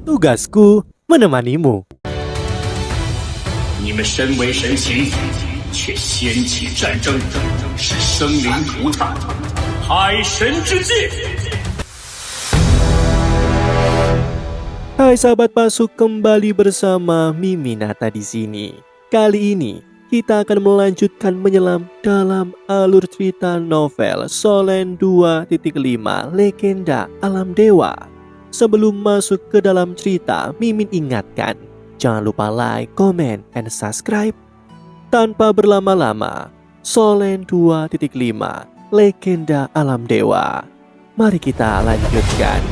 Tugasku menemanimu. 你们身为神情，却掀起战争，是生灵涂炭，海神之戒。 Hai sahabat Pasuk, kembali bersama Miminata di sini. Kali ini kita akan melanjutkan menyelam dalam alur cerita novel Solen 2.5 Legenda Alam Dewa. Sebelum masuk ke dalam cerita, Mimin ingatkan, jangan lupa like, comment, and subscribe. Tanpa berlama-lama, Solen 2.5 Legenda Alam Dewa. Mari kita lanjutkan.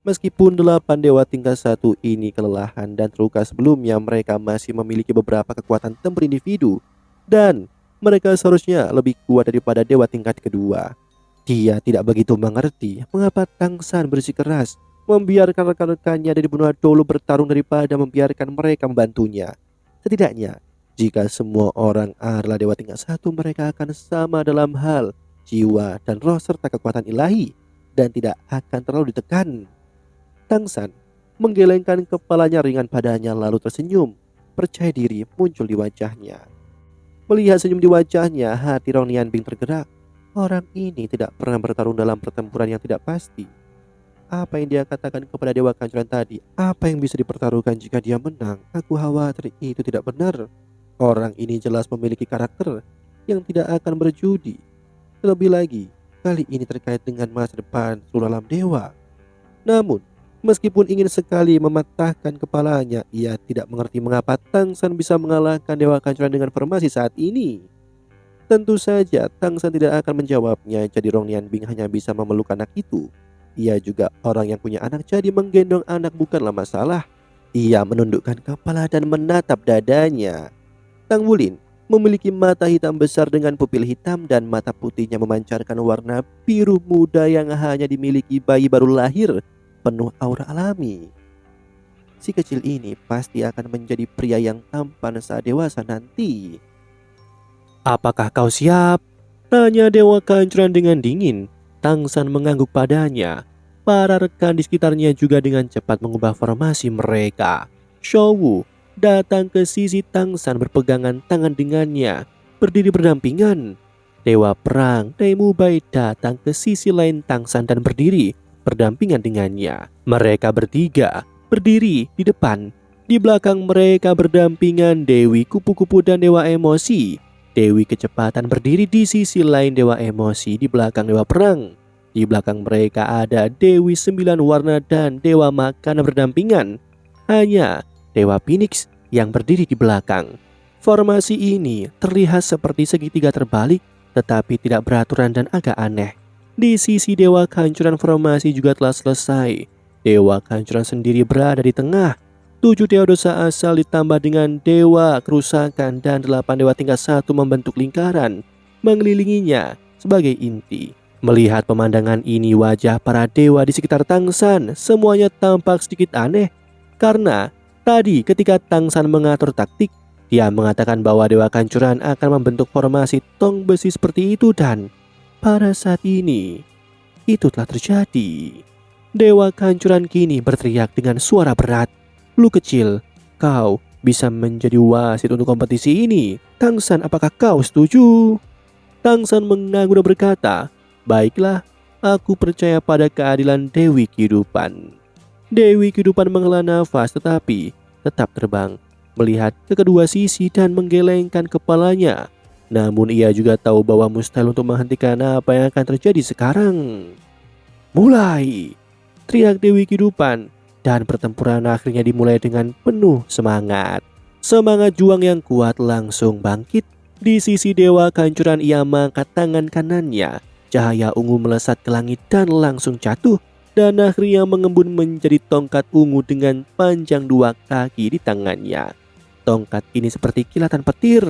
Meskipun 8 dewa tingkat 1 ini kelelahan dan terluka sebelumnya, mereka masih memiliki beberapa kekuatan tempur individu dan mereka seharusnya lebih kuat daripada dewa tingkat kedua. Dia tidak begitu mengerti mengapa Tangsan bersikeras membiarkan rekan-rekannya dari benua dulu bertarung daripada membiarkan mereka membantunya. Setidaknya, jika semua orang adalah dewa tingkat 1, mereka akan sama dalam hal jiwa dan roh serta kekuatan ilahi dan tidak akan terlalu ditekan. Tangsan menggelengkan kepalanya ringan padanya lalu tersenyum. Percaya diri muncul di wajahnya. Melihat senyum di wajahnya, hati Rong Nianbing tergerak. Orang ini tidak pernah bertarung dalam pertempuran yang tidak pasti. Apa yang dia katakan kepada Dewa Kancuran tadi? Apa yang bisa dipertaruhkan jika dia menang? Aku khawatir itu tidak benar. Orang ini jelas memiliki karakter yang tidak akan berjudi. Terlebih lagi, kali ini terkait dengan masa depan seluruh alam dewa. Namun, meskipun ingin sekali mematahkan kepalanya, ia tidak mengerti mengapa Tangsan bisa mengalahkan Dewa Kancuran dengan formasi saat ini. Tentu saja Tangsan tidak akan menjawabnya, jadi Rong Nianbing hanya bisa memeluk anak itu. Ia juga orang yang punya anak, jadi menggendong anak bukanlah masalah. Ia menundukkan kepala dan menatap dadanya. Tang Wulin memiliki mata hitam besar dengan pupil hitam dan mata putihnya memancarkan warna biru muda yang hanya dimiliki bayi baru lahir, penuh aura alami. Si kecil ini pasti akan menjadi pria yang tampan saat dewasa nanti. Apakah kau siap? Tanya Dewa Kancuran dengan dingin. Tangsan mengangguk padanya. Para rekan di sekitarnya juga dengan cepat mengubah formasi mereka. Shouwu datang ke sisi Tangsan berpegangan tangan dengannya, berdiri berdampingan. Dewa Perang Daimu Bai datang ke sisi lain Tangsan dan berdiri berdampingan dengannya. Mereka bertiga berdiri di depan. Di belakang mereka berdampingan Dewi Kupu-Kupu dan Dewa Emosi. Dewi Kecepatan berdiri di sisi lain Dewa Emosi di belakang Dewa Perang. Di belakang mereka ada Dewi 9 Warna dan Dewa Makanan berdampingan. Hanya Dewa Phoenix yang berdiri di belakang. Formasi ini terlihat seperti segitiga terbalik, tetapi tidak beraturan dan agak aneh. Di sisi Dewa Kancuran formasi juga telah selesai. Dewa Kancuran sendiri berada di tengah. 7 dewa dosa asal ditambah dengan dewa kerusakan dan 8 dewa tingkat 1 membentuk lingkaran mengelilinginya sebagai inti. Melihat pemandangan ini, wajah para dewa di sekitar Tangsan semuanya tampak sedikit aneh. Karena tadi ketika Tangsan mengatur taktik, dia mengatakan bahwa Dewa Kancuran akan membentuk formasi tong besi seperti itu dan pada saat ini, itu telah terjadi. Dewa Kancuran kini berteriak dengan suara berat. Lu kecil, kau bisa menjadi wasit untuk kompetisi ini. Tangsan, apakah kau setuju? Tangsan mengangguk dan berkata, baiklah, aku percaya pada keadilan Dewi Kehidupan. Dewi Kehidupan menghela nafas tetapi tetap terbang, melihat ke kedua sisi dan menggelengkan kepalanya. Namun ia juga tahu bahwa mustahil untuk menghentikan apa yang akan terjadi sekarang. Mulai! Teriak Dewi Kehidupan dan pertempuran akhirnya dimulai dengan penuh semangat. Semangat juang yang kuat langsung bangkit. Di sisi Dewa Kancuran ia mengangkat tangan kanannya. Cahaya ungu melesat ke langit dan langsung jatuh. Dan akhirnya mengembun menjadi tongkat ungu dengan panjang 2 kaki di tangannya. Tongkat ini seperti kilatan petir.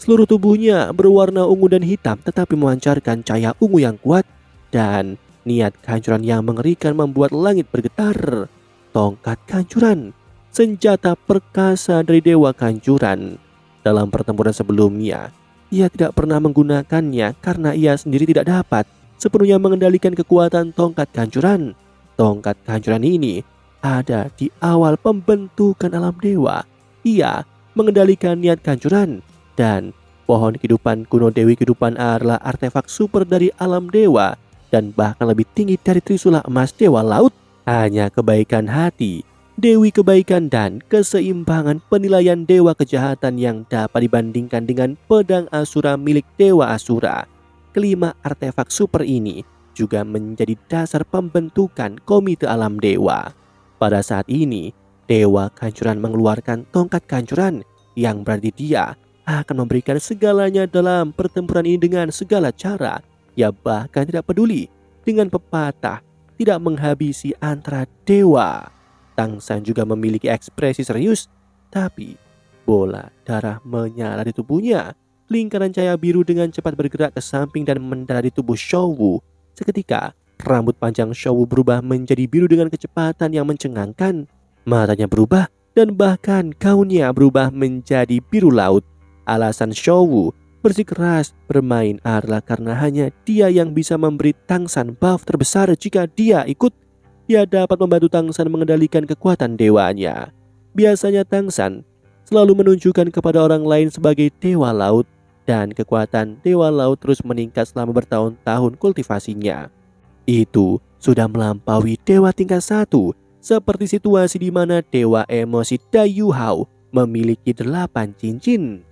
Seluruh tubuhnya berwarna ungu dan hitam tetapi memancarkan cahaya ungu yang kuat. Dan niat kehancuran yang mengerikan membuat langit bergetar. Tongkat Kancuran, senjata perkasa dari Dewa Kancuran. Dalam pertempuran sebelumnya, ia tidak pernah menggunakannya karena ia sendiri tidak dapat sepenuhnya mengendalikan kekuatan tongkat kehancuran. Tongkat kehancuran ini ada di awal pembentukan alam dewa. Ia mengendalikan niat kehancuran, dan pohon kehidupan kuno Dewi Kehidupan adalah artefak super dari alam dewa dan bahkan lebih tinggi dari Trisula emas Dewa Laut. Hanya kebaikan hati, Dewi kebaikan dan keseimbangan penilaian dewa kejahatan yang dapat dibandingkan dengan pedang Asura milik Dewa Asura. Kelima artefak super ini juga menjadi dasar pembentukan Komite Alam Dewa. Pada saat ini, Dewa Kehancuran mengeluarkan tongkat kehancuran yang berarti dia akan memberikan segalanya dalam pertempuran ini dengan segala cara. Ia bahkan tidak peduli dengan pepatah tidak menghabisi antara dewa. Tangsan juga memiliki ekspresi serius, tapi bola darah menyala di tubuhnya. Lingkaran cahaya biru dengan cepat bergerak ke samping dan mendarat di tubuh Shouwu. Seketika, rambut panjang Shouwu berubah menjadi biru dengan kecepatan yang mencengangkan. Matanya berubah dan bahkan gaunnya berubah menjadi biru laut. Alasan Shouwu bersikeras bermain adalah karena hanya dia yang bisa memberi Tangsan buff terbesar. Jika dia ikut, ia dapat membantu Tangsan mengendalikan kekuatan dewanya. Biasanya Tangsan selalu menunjukkan kepada orang lain sebagai dewa laut, dan kekuatan dewa laut terus meningkat selama bertahun-tahun kultivasinya. Itu sudah melampaui dewa tingkat 1, seperti situasi di mana dewa emosi Dayu Hao memiliki 8 cincin.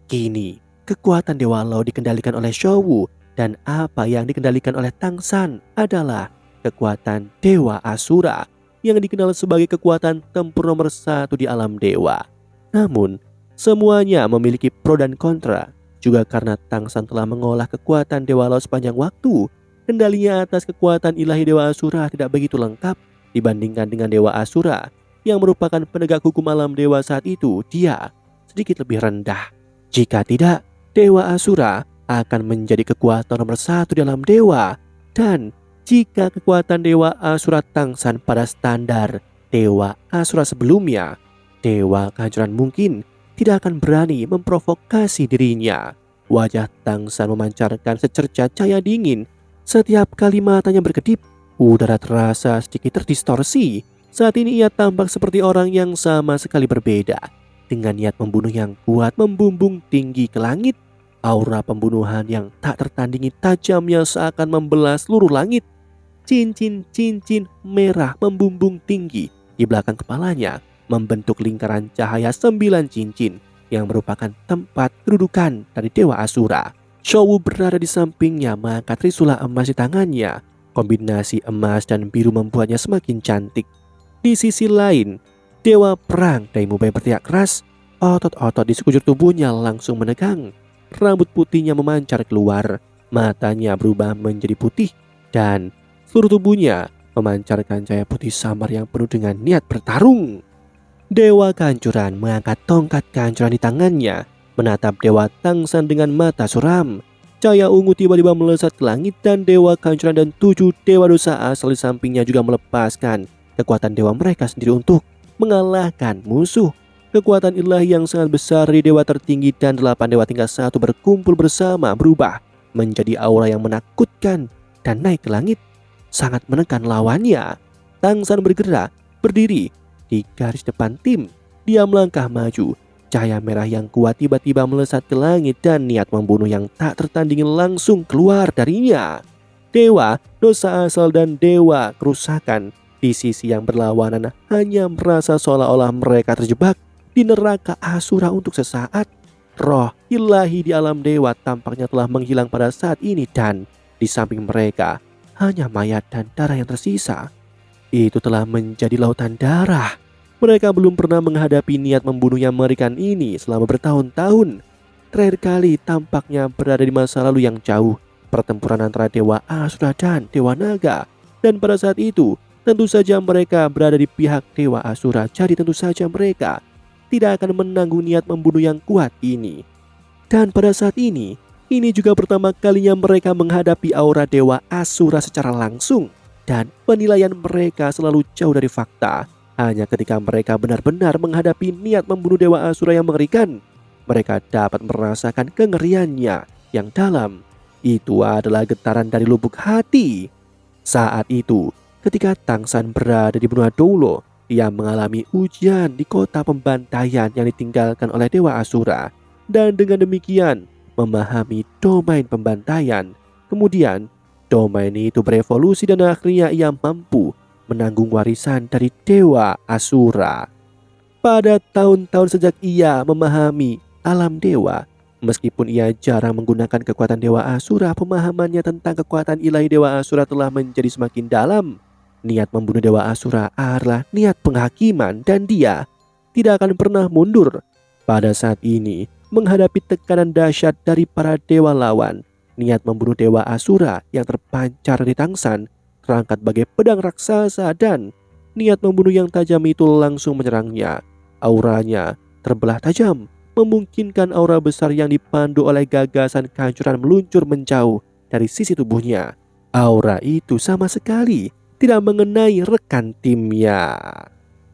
Kini kekuatan dewa laut dikendalikan oleh Shouwu, dan apa yang dikendalikan oleh Tangsan adalah kekuatan Dewa Asura yang dikenal sebagai kekuatan tempur nomor 1 di alam dewa. Namun, semuanya memiliki pro dan kontra. Juga karena Tangsan telah mengolah kekuatan Dewa Laut sepanjang waktu, kendalinya atas kekuatan ilahi Dewa Asura tidak begitu lengkap dibandingkan dengan Dewa Asura yang merupakan penegak hukum alam dewa saat itu. Dia sedikit lebih rendah. Jika tidak, Dewa Asura akan menjadi kekuatan nomor 1 di alam dewa. Dan jika kekuatan Dewa Asura Tangsan pada standar Dewa Asura sebelumnya, Dewa Kehancuran mungkin tidak akan berani memprovokasi dirinya. Wajah Tangsan memancarkan secerca cahaya dingin. Setiap kali matanya berkedip, udara terasa sedikit terdistorsi. Saat ini ia tampak seperti orang yang sama sekali berbeda. Dengan niat membunuh yang kuat membumbung tinggi ke langit. Aura pembunuhan yang tak tertandingi tajamnya seakan membelah seluruh langit. Cincin-cincin merah membumbung tinggi di belakang kepalanya, membentuk lingkaran cahaya 9 cincin yang merupakan tempat kedudukan dari Dewa Asura. Shouwu berada di sampingnya mengangkat trisula emas di tangannya. Kombinasi emas dan biru membuatnya semakin cantik. Di sisi lain, Dewa Perang Daimubei berteriak keras. Otot-otot di sekujur tubuhnya langsung menegang. Rambut putihnya memancar keluar. Matanya berubah menjadi putih dan seluruh tubuhnya memancarkan cahaya putih samar yang penuh dengan niat bertarung. Dewa Kehancuran mengangkat tongkat kehancuran di tangannya, menatap Dewa Tangsan dengan mata suram. Cahaya ungu tiba-tiba melesat ke langit dan Dewa Kehancuran dan 7 dewa dosa asal di sampingnya juga melepaskan kekuatan dewa mereka sendiri untuk mengalahkan musuh. Kekuatan ilahi yang sangat besar dari dewa tertinggi dan 8 dewa tingkat 1 berkumpul bersama berubah menjadi aura yang menakutkan dan naik ke langit, sangat menekan lawannya. Tangsan bergerak, berdiri di garis depan tim. Dia melangkah maju. Cahaya merah yang kuat tiba-tiba melesat ke langit dan niat membunuh yang tak tertandingi langsung keluar darinya. Dewa dosa asal dan dewa kerusakan di sisi yang berlawanan hanya merasa seolah-olah mereka terjebak di neraka Asura untuk sesaat. Roh ilahi di alam dewa tampaknya telah menghilang pada saat ini dan di samping mereka hanya mayat dan darah yang tersisa. Itu telah menjadi lautan darah. Mereka belum pernah menghadapi niat membunuh yang mengerikan ini selama bertahun-tahun. Terakhir kali tampaknya berada di masa lalu yang jauh, pertempuran antara Dewa Asura dan Dewa Naga. Dan pada saat itu, tentu saja mereka berada di pihak Dewa Asura. Jadi tentu saja mereka tidak akan menanggung niat membunuh yang kuat ini. Dan pada saat ini juga pertama kalinya mereka menghadapi aura Dewa Asura secara langsung. Dan penilaian mereka selalu jauh dari fakta. Hanya ketika mereka benar-benar menghadapi niat membunuh Dewa Asura yang mengerikan, mereka dapat merasakan kengeriannya yang dalam. Itu adalah getaran dari lubuk hati. Saat itu, ketika Tangsan berada di benua Doulo, ia mengalami ujian di kota pembantaian yang ditinggalkan oleh Dewa Asura, dan dengan demikian memahami domain pembantaian. Kemudian domain itu berevolusi dan akhirnya ia mampu menanggung warisan dari Dewa Asura. Pada tahun-tahun sejak ia memahami alam dewa, meskipun ia jarang menggunakan kekuatan Dewa Asura, pemahamannya tentang kekuatan ilahi Dewa Asura telah menjadi semakin dalam. Niat membunuh Dewa Asura adalah niat penghakiman dan dia tidak akan pernah mundur. Pada saat ini, menghadapi tekanan dahsyat dari para dewa lawan, niat membunuh Dewa Asura yang terpancar di Tangsan terangkat bagai pedang raksasa dan niat membunuh yang tajam itu langsung menyerangnya. Auranya terbelah tajam, memungkinkan aura besar yang dipandu oleh gagasan kehancuran meluncur menjauh dari sisi tubuhnya. Aura itu sama sekali tidak mengenai rekan timnya.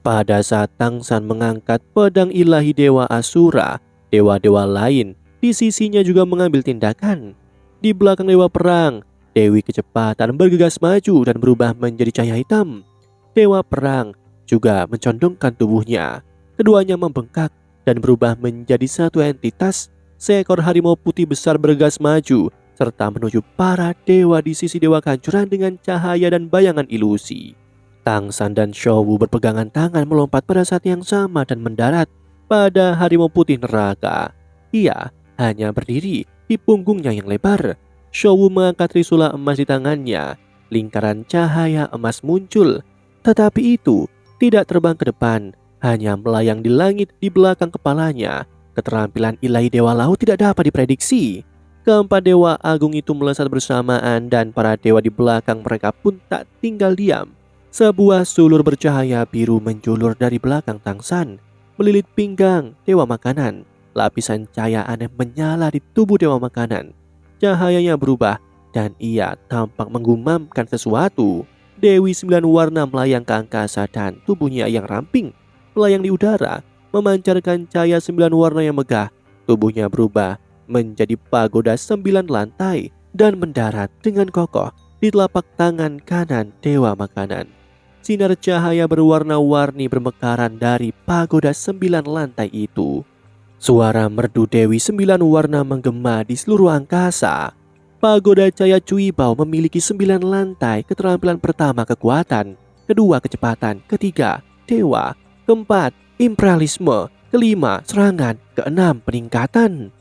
Pada saat Tangsan mengangkat pedang ilahi Dewa Asura, dewa-dewa lain di sisinya juga mengambil tindakan. Di belakang Dewa Perang, Dewi Kecepatan bergegas maju dan berubah menjadi cahaya hitam. Dewa Perang juga mencondongkan tubuhnya. Keduanya membengkak dan berubah menjadi satu entitas. Seekor harimau putih besar bergegas maju serta menuju para dewa di sisi dewa kehancuran dengan cahaya dan bayangan ilusi. Tangsan dan Showu berpegangan tangan melompat pada saat yang sama dan mendarat pada harimau putih neraka. Ia hanya berdiri di punggungnya yang lebar. Showu mengangkat trisula emas di tangannya. Lingkaran cahaya emas muncul, tetapi itu tidak terbang ke depan, hanya melayang di langit di belakang kepalanya. Keterampilan ilahi Dewa Laut tidak dapat diprediksi. Keempat dewa agung itu melesat bersamaan dan para dewa di belakang mereka pun tak tinggal diam. Sebuah sulur bercahaya biru menjulur dari belakang Tangsan, melilit pinggang Dewa Makanan. Lapisan cahaya aneh menyala di tubuh Dewa Makanan. Cahayanya berubah dan ia tampak menggumamkan sesuatu. Dewi 9 warna melayang ke angkasa dan tubuhnya yang ramping melayang di udara, memancarkan cahaya 9 warna yang megah. Tubuhnya berubah menjadi pagoda 9 lantai dan mendarat dengan kokoh di telapak tangan kanan Dewa Makanan. Sinar cahaya berwarna-warni bermekaran dari pagoda 9 lantai itu. Suara merdu Dewi 9 warna menggema di seluruh angkasa. Pagoda cahaya Cuibao memiliki 9 lantai. Keterampilan pertama kekuatan, kedua kecepatan, ketiga dewa, keempat imperialisme, kelima serangan, keenam peningkatan.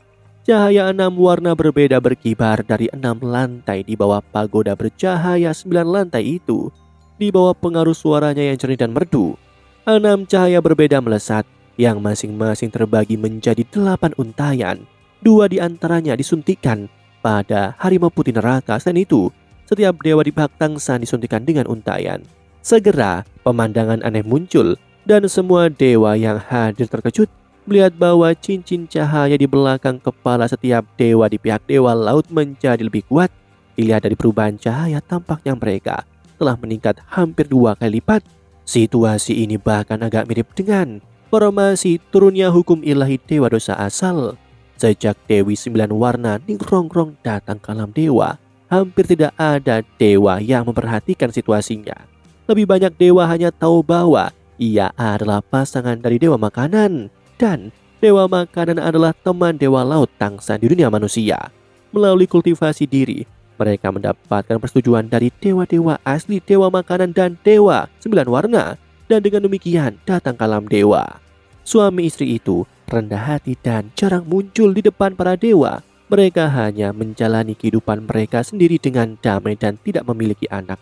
Cahaya 6 warna berbeda berkibar dari 6 lantai di bawah pagoda bercahaya 9 lantai itu. Di bawah pengaruh suaranya yang jernih dan merdu, 6 cahaya berbeda melesat yang masing-masing terbagi menjadi 8 untayan. 2 di antaranya disuntikkan pada harimau putih neraka. Selain itu, setiap dewa di pihak Tangsan disuntikkan dengan untayan. Segera pemandangan aneh muncul dan semua dewa yang hadir terkejut melihat bahwa cincin cahaya di belakang kepala setiap dewa di pihak Dewa Laut menjadi lebih kuat. Dilihat dari perubahan cahaya, tampaknya mereka telah meningkat hampir 2 kali lipat. Situasi ini bahkan agak mirip dengan formasi turunnya hukum ilahi Dewa Dosa asal. Sejak Dewi 9 warna Ningrongrong datang ke alam dewa, hampir tidak ada dewa yang memperhatikan situasinya. Lebih banyak dewa hanya tahu bahwa ia adalah pasangan dari Dewa Makanan, dan Dewa Makanan adalah teman Dewa Laut Tangsan di dunia manusia. Melalui kultivasi diri, mereka mendapatkan persetujuan dari dewa-dewa asli Dewa Makanan dan Dewa 9 warna, dan dengan demikian datang ke alam dewa. Suami istri itu rendah hati dan jarang muncul di depan para dewa. Mereka hanya menjalani kehidupan mereka sendiri dengan damai dan tidak memiliki anak.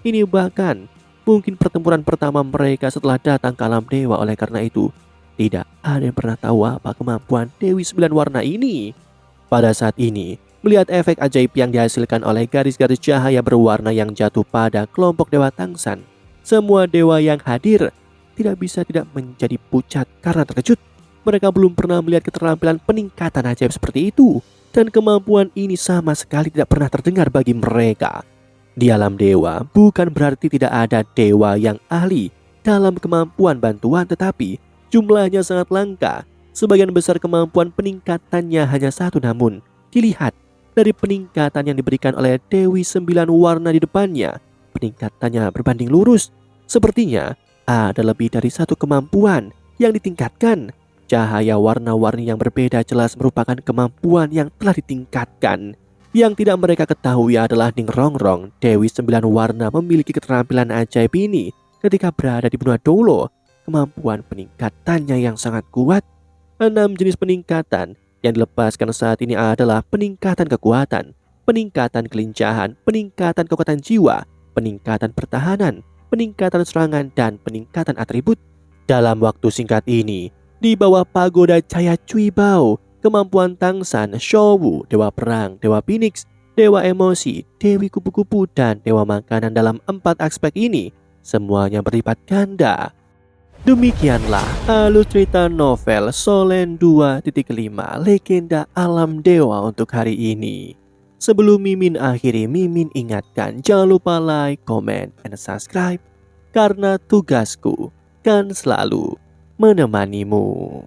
Ini bahkan mungkin pertempuran pertama mereka setelah datang ke alam dewa. Oleh karena itu, tidak ada yang pernah tahu apa kemampuan Dewi 9 warna ini. Pada saat ini, melihat efek ajaib yang dihasilkan oleh garis-garis cahaya berwarna yang jatuh pada kelompok Dewa Tangsan, semua dewa yang hadir tidak bisa tidak menjadi pucat karena terkejut. Mereka belum pernah melihat keterampilan peningkatan ajaib seperti itu, dan kemampuan ini sama sekali tidak pernah terdengar bagi mereka. Di alam dewa bukan berarti tidak ada dewa yang ahli dalam kemampuan bantuan, tetapi jumlahnya sangat langka. Sebagian besar kemampuan peningkatannya hanya satu, namun dilihat dari peningkatan yang diberikan oleh Dewi 9 warna di depannya, peningkatannya berbanding lurus. Sepertinya ada lebih dari satu kemampuan yang ditingkatkan. Cahaya warna-warni yang berbeda jelas merupakan kemampuan yang telah ditingkatkan. Yang tidak mereka ketahui adalah Ning Rongrong, Dewi 9 Warna, memiliki keterampilan ajaib ini ketika berada di benua Dolo. Kemampuan peningkatannya yang sangat kuat. 6 jenis peningkatan yang dilepaskan saat ini adalah peningkatan kekuatan, peningkatan kelincahan, peningkatan kekuatan jiwa, peningkatan pertahanan, peningkatan serangan, dan peningkatan atribut. Dalam waktu singkat ini, di bawah pagoda Cahaya Cui Bao, kemampuan Tangsan, Showu, Dewa Perang, Dewa Phoenix, Dewa Emosi, Dewi Kupu-Kupu, dan Dewa Makanan dalam 4 aspek ini semuanya berlipat ganda. Demikianlah alur cerita novel Solen 2.5 Legenda Alam Dewa untuk hari ini. Sebelum Mimin akhiri, Mimin ingatkan jangan lupa like, comment, and subscribe. Karena tugasku kan selalu menemanimu.